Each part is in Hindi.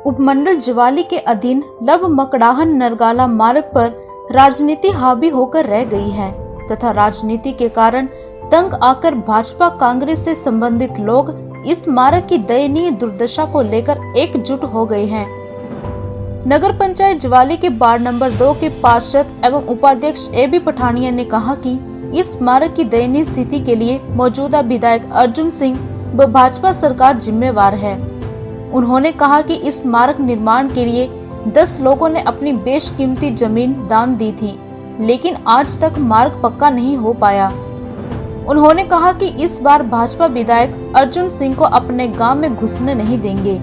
उपमंडल ज्वाली के अधीन लब मकड़ाहन नरगाला मार्ग पर राजनीति हावी होकर रह गई है तथा राजनीति के कारण तंग आकर भाजपा कांग्रेस से संबंधित लोग इस मार्ग की दयनीय दुर्दशा को लेकर एकजुट हो गए हैं। नगर पंचायत ज्वाली के वार्ड नंबर 2 के पार्षद एवं उपाध्यक्ष AB पठानिया ने कहा कि इस मार्ग की दयनीय स्थिति के लिए मौजूदा विधायक अर्जुन सिंह व भाजपा सरकार जिम्मेवार है। उन्होंने कहा कि इस मार्ग निर्माण के लिए 10 लोगों ने अपनी बेशकीमती जमीन दान दी थी, लेकिन आज तक मार्ग पक्का नहीं हो पाया। उन्होंने कहा कि इस बार भाजपा विधायक अर्जुन सिंह को अपने गांव में घुसने नहीं देंगे।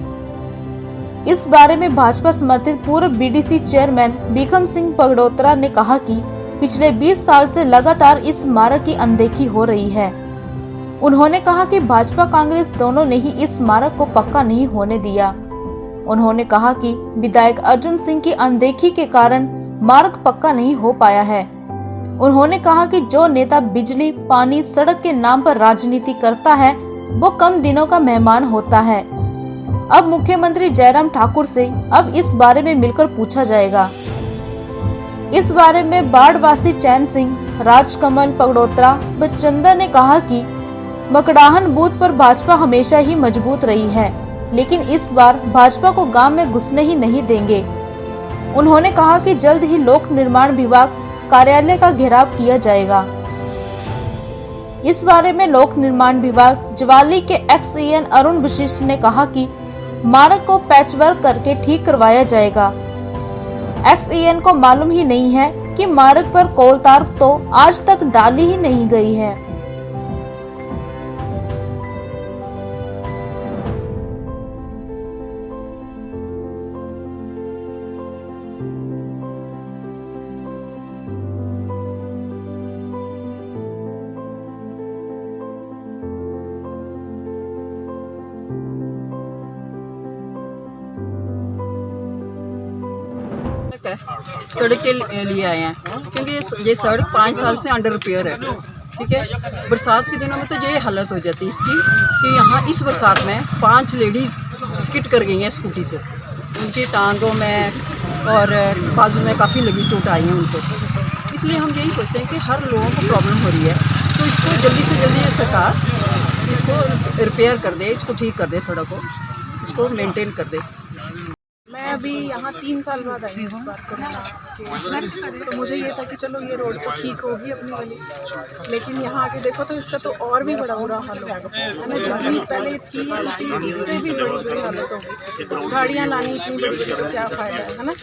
इस बारे में भाजपा समर्थित पूर्व BDC चेयरमैन भीखम सिंह पगडोत्रा ने कहा कि पिछले 20 साल से लगातार इस मार्ग की अनदेखी हो रही है। उन्होंने कहा कि भाजपा कांग्रेस दोनों ने ही इस मार्ग को पक्का नहीं होने दिया। उन्होंने कहा कि विधायक अर्जुन सिंह की अनदेखी के कारण मार्ग पक्का नहीं हो पाया है। उन्होंने कहा कि जो नेता बिजली, पानी, सड़क के नाम पर राजनीति करता है वो कम दिनों का मेहमान होता है। अब मुख्यमंत्री जयराम ठाकुर से अब इस बारे में मिलकर पूछा जाएगा। इस बारे में बाढ़वासी चैन सिंह, राजकमल पगडोत्रा व चंदा ने कहा कि मकड़ाहन बूथ पर भाजपा हमेशा ही मजबूत रही है, लेकिन इस बार भाजपा को गांव में घुसने ही नहीं देंगे। उन्होंने कहा कि जल्द ही लोक निर्माण विभाग कार्यालय का घेराव किया जाएगा। इस बारे में लोक निर्माण विभाग ज्वाली के XEN अरुण वशिष्ठ ने कहा कि मार्ग को पैचवर्क करके ठीक करवाया जाएगा। XEN को मालूम ही नहीं है कि मार्ग पर कोलतार तो आज तक डाली ही नहीं गई है। सड़क के लिए आए हैं क्योंकि ये सड़क 5 साल से अंडर रिपेयर है। ठीक है, बरसात के दिनों में तो ये हालत हो जाती है इसकी कि यहाँ इस बरसात में 5 लेडीज़ स्किट कर गई हैं स्कूटी से। उनकी टांगों में और बाजू में काफ़ी लगी चोट आई है उनको। इसलिए हम यही सोचते हैं कि हर लोगों को प्रॉब्लम हो रही है, तो इसको जल्दी से जल्दी ये सरकार इसको रिपेयर कर दे, इसको ठीक कर दे, सड़क को इसको मेंटेन कर दे। मैं अभी यहाँ 3 साल बाद आई हूँ इस बार कोरोना के, तो मुझे ये था कि चलो ये रोड तो ठीक होगी अपनी वाली, लेकिन यहाँ आके देखो तो इसका तो और भी बड़ा बुरा हाल होगा, है ना। जितनी पहले थी इससे भी बड़ी बुरी हालत होगी। गाड़ियाँ लानी इतनी बड़ी बड़ी तो क्या फ़ायदा है ना।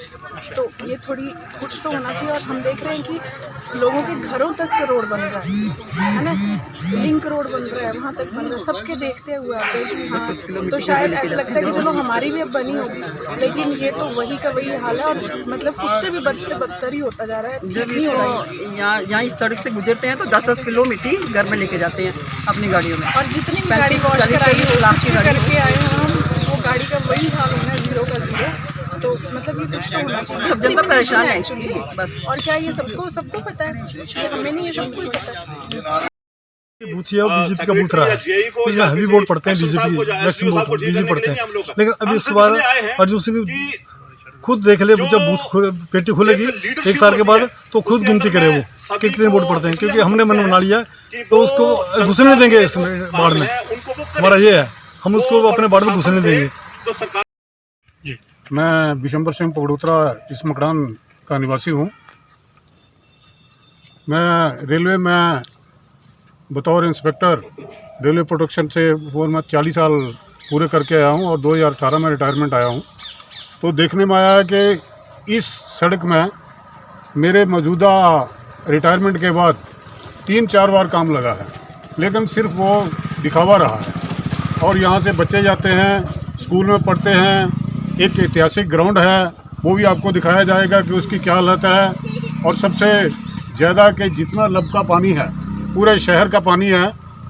तो ये थोड़ी कुछ तो होना चाहिए। और हम देख रहे हैं कि लोगों के घरों तक रोड बन रहा है ना, लिंक रोड बन रहा है, वहाँ तक बन रहा है। सबके देखते हुए आते हैं कि हाँ, तो शायद ऐसा लगता है कि चलो हमारी भी अब बनी होगी, लेकिन ये तो वही का वही हाल है और मतलब उससे भी बद से बदतर ही होता जा रहा है। जब इसको यहाँ इस सड़क से गुजरते हैं तो 10-10 किलो मिट्टी घर में लेके जाते हैं अपनी गाड़ियों में, और जितनी भी गाड़ी वॉश करके आए हैं हम, वो गाड़ी का वही हाल होना है, 0 का 0। तो मतलब ये कुछ तो होना चाहिए। सब जनता परेशान है इसकी बस। और क्या ये सबको पता है, ये हमें नहीं, ये सबको ही पता है। बूथ है और बीजेपी का बूथ रहा है, उसमें हेवी वोट पड़ते हैं, बीजेपी मैक्सिमम वोट बीजेपी पड़ते हैं। लेकिन अभी इस बार अर्जुन सिंह खुद देख ले, जब बूथ पेटी खुलेगी 1 साल के बाद तो खुद गिनती करे वो कि कितने वोट पड़ते हैं, क्योंकि हमने मन बना लिया तो उसको घुसने नहीं देंगे इस वार्ड में। हमारा ये है, हम उसको अपने वार्ड में घुसने नहीं देंगे। मैं विशंबर सिंह पगडोत्रा इस मकड़ान का निवासी हूँ। मैं रेलवे में बतौर इंस्पेक्टर रेलवे प्रोटेक्शन से वो मैं 40 साल पूरे करके आया हूँ और 2018 में रिटायरमेंट आया हूँ। तो देखने में आया है कि इस सड़क में मेरे मौजूदा रिटायरमेंट के बाद 3-4 बार काम लगा है, लेकिन सिर्फ वो दिखावा रहा है। और यहाँ से बच्चे जाते हैं, स्कूल में पढ़ते हैं, एक ऐतिहासिक ग्राउंड है वो भी आपको दिखाया जाएगा कि उसकी क्या हालत है। और सबसे ज़्यादा कि जितना लब का पानी है, पूरे शहर का पानी है,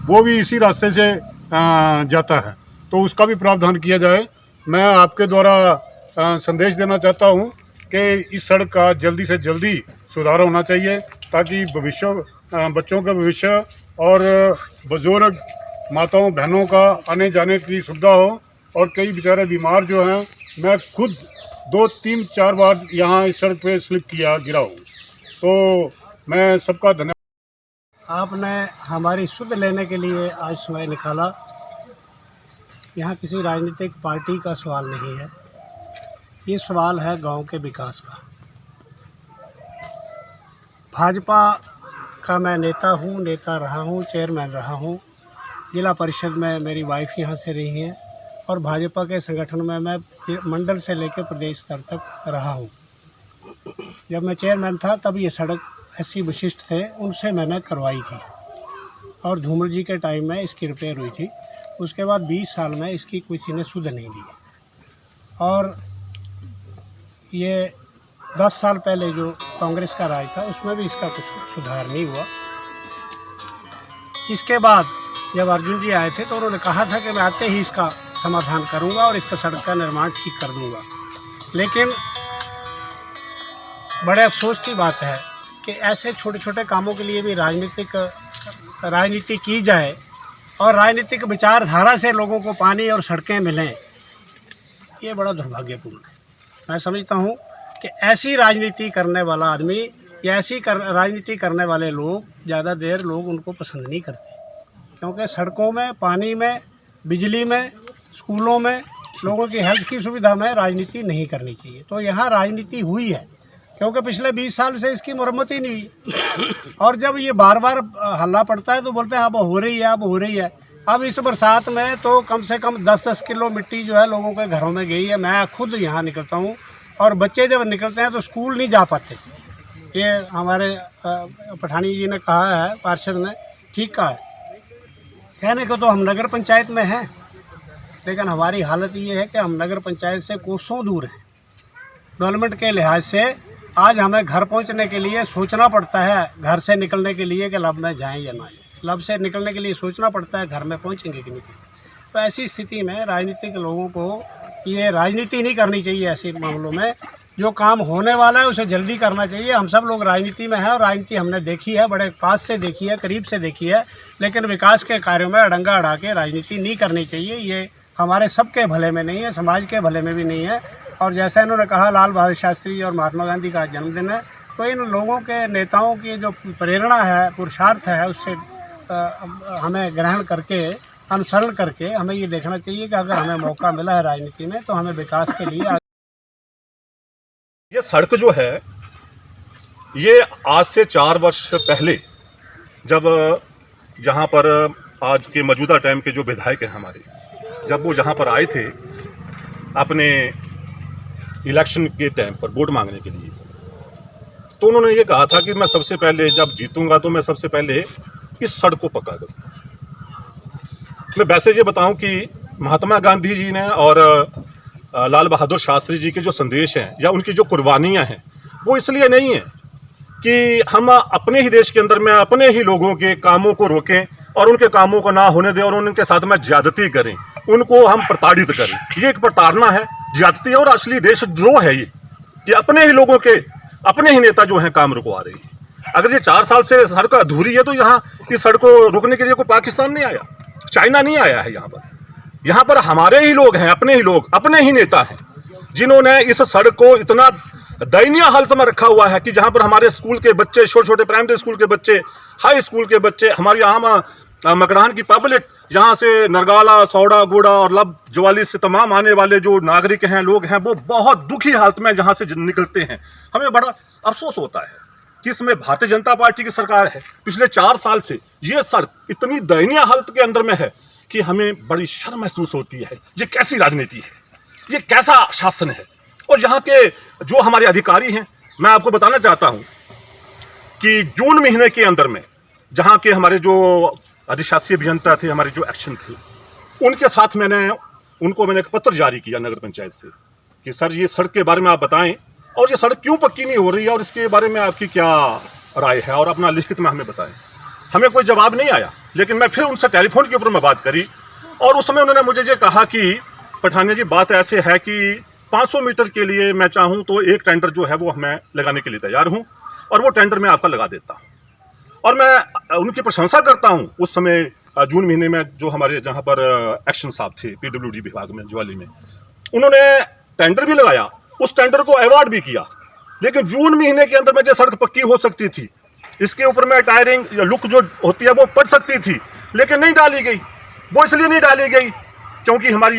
वो भी इसी रास्ते से जाता है, तो उसका भी प्रावधान किया जाए। मैं आपके द्वारा संदेश देना चाहता हूँ कि इस सड़क का जल्दी से जल्दी सुधार होना चाहिए, ताकि बच्चों का भविष्य और बुजुर्ग माताओं बहनों का आने जाने की सुविधा हो। और कई बेचारे बीमार जो हैं मैं खुद 2, 3, 4 बार यहाँ इस सड़क पे स्लिप किया, गिरा हूँ। तो मैं सबका धन्यवाद। आपने हमारी सुध लेने के लिए आज समय निकाला। यहाँ किसी राजनीतिक पार्टी का सवाल नहीं है, ये सवाल है गांव के विकास का। भाजपा का मैं नेता हूँ, नेता रहा हूँ, चेयरमैन रहा हूँ। जिला परिषद में मेरी वाइफ यहाँ से रही है और भाजपा के संगठन में मैं मंडल से लेकर प्रदेश स्तर तक रहा हूँ। जब मैं चेयरमैन था तब ये सड़क ऐसी विशिष्ट थे, उनसे मैंने करवाई थी और धूमल जी के टाइम में इसकी रिपेयर हुई थी। उसके बाद 20 साल में इसकी किसी ने सुध नहीं दी और ये 10 साल पहले जो कांग्रेस का राज था उसमें भी इसका कुछ सुधार नहीं हुआ। इसके बाद जब अर्जुन जी आए थे तो उन्होंने कहा था कि मैं आते ही इसका समाधान करूंगा और इसका सड़क का निर्माण ठीक कर दूंगा। लेकिन बड़े अफसोस की बात है कि ऐसे छोटे छोटे कामों के लिए भी राजनीति की जाए और राजनीतिक विचारधारा से लोगों को पानी और सड़कें मिलें, ये बड़ा दुर्भाग्यपूर्ण है। मैं समझता हूँ कि ऐसी राजनीति करने वाला आदमी या राजनीति करने वाले लोग ज़्यादा देर लोग उनको पसंद नहीं करते, क्योंकि सड़कों में, पानी में, बिजली में, स्कूलों में, लोगों की हेल्थ की सुविधा में राजनीति नहीं करनी चाहिए। तो यहाँ राजनीति हुई है क्योंकि पिछले 20 साल से इसकी मरम्मत ही नहीं हुई और जब ये बार बार हल्ला पड़ता है तो बोलते हैं अब हो रही है, अब हो रही है। अब इस बरसात में तो कम से कम 10-10 किलो मिट्टी जो है लोगों के घरों में गई है। मैं खुद यहाँ निकलता हूँ और बच्चे जब निकलते हैं तो स्कूल नहीं जा पाते। ये हमारे पठानी जी ने कहा है, पार्षद ने ठीक कहा है। कहने को तो हम नगर पंचायत में हैं, लेकिन हमारी हालत ये है कि हम नगर पंचायत से कोसों दूर हैं। डेवलपमेंट के लिहाज से आज हमें घर पहुंचने के लिए सोचना पड़ता है, घर से निकलने के लिए कि लब में जाएं या ना जाएं। लब से निकलने के लिए सोचना पड़ता है घर में पहुंचेंगे कि नहीं। तो ऐसी स्थिति में राजनीतिक लोगों को ये राजनीति नहीं करनी चाहिए। ऐसे मामलों में जो काम होने वाला है उसे जल्दी करना चाहिए। हम सब लोग राजनीति में हैं और राजनीति हमने देखी है, बड़े पास से देखी है, करीब से देखी है, लेकिन विकास के कार्यों में अड़ंगा अड़ा के राजनीति नहीं करनी चाहिए। ये हमारे सबके भले में नहीं है, समाज के भले में भी नहीं है। और जैसा इन्होंने कहा लाल बहादुर शास्त्री और महात्मा गांधी का जन्मदिन है, तो इन लोगों के नेताओं की जो प्रेरणा है, पुरुषार्थ है, उससे हमें ग्रहण करके, अनुसरण करके हमें ये देखना चाहिए कि अगर हमें मौका मिला है राजनीति में तो हमें विकास के लिए। ये सड़क जो है ये आज से 4 वर्ष पहले जब जहाँ पर आज के मौजूदा टाइम के जो विधायक हैं हमारे, जब वो जहाँ पर आए थे अपने इलेक्शन के टाइम पर वोट मांगने के लिए, तो उन्होंने ये कहा था कि मैं सबसे पहले जब जीतूंगा तो मैं सबसे पहले इस सड़क को पक्का करूँ। मैं वैसे ये बताऊं कि महात्मा गांधी जी ने और लाल बहादुर शास्त्री जी के जो संदेश हैं या उनकी जो कुर्बानियां हैं वो इसलिए नहीं है कि हम अपने ही देश के अंदर में अपने ही लोगों के कामों को रोकें और उनके कामों को ना होने दें और उनके साथ में ज्यादती करें, उनको हम प्रताड़ित करें। ये एक प्रताड़ना है, ज्यादती और असली देशद्रोह है ये कि अपने ही लोगों के, अपने ही नेता जो हैं काम रुकवा रहे हैं। अगर ये 4 साल से सड़क अधूरी है तो यहाँ इस सड़क को रोकने के लिए कोई पाकिस्तान नहीं आया, चाइना नहीं आया है। यहाँ पर हमारे ही लोग हैं, अपने ही लोग, अपने ही नेता हैं जिन्होंने इस सड़क को इतना दयनीय हालत में रखा हुआ है कि जहाँ पर हमारे स्कूल के बच्चे, छोटे छोटे प्राइमरी स्कूल के बच्चे, हाई स्कूल के बच्चे, हमारी आम मकड़ाहन की पब्लिक, जहाँ से नरगाला, सौड़ा, गोड़ा और लब ज्वाली से तमाम आने वाले जो नागरिक हैं, लोग हैं, वो बहुत दुखी हालत में जहाँ से निकलते हैं। हमें बड़ा अफसोस होता है कि इसमें भारतीय जनता पार्टी की सरकार है। पिछले 4 साल से ये सड़क इतनी दयनीय हालत के अंदर में है कि हमें बड़ी शर्म महसूस होती है। ये कैसी राजनीति है, ये कैसा शासन है। और यहाँ के जो हमारे अधिकारी हैं, मैं आपको बताना चाहता हूँ कि जून महीने के अंदर में जहाँ के हमारे जो अधिशासी अभियंता थे, हमारे जो एक्शन थे, उनके साथ मैंने एक पत्र जारी किया नगर पंचायत से कि सर ये सड़क के बारे में आप बताएं और ये सड़क क्यों पक्की नहीं हो रही है और इसके बारे में आपकी क्या राय है और अपना लिखित में हमें बताएं। हमें कोई जवाब नहीं आया, लेकिन मैं फिर उनसे टेलीफोन के ऊपर में बात करी और उस समय उन्होंने मुझे ये कहा कि पठानिया जी बात ऐसे है कि 500 मीटर के लिए मैं चाहूँ तो एक टेंडर जो है वो मैं लगाने के लिए तैयार हूँ और वो टेंडर मैं आपका लगा देता हूँ। और मैं उनकी प्रशंसा करता हूँ। उस समय जून महीने में जो हमारे जहाँ पर एक्शन साहब थे PWD विभाग में ज्वाली में, उन्होंने टेंडर भी लगाया, उस टेंडर को अवार्ड भी किया, लेकिन जून महीने के अंदर में जो सड़क पक्की हो सकती थी, इसके ऊपर में टायरिंग या लुक जो होती है वो पड़ सकती थी, लेकिन नहीं डाली गई। वो इसलिए नहीं डाली गई क्योंकि हमारी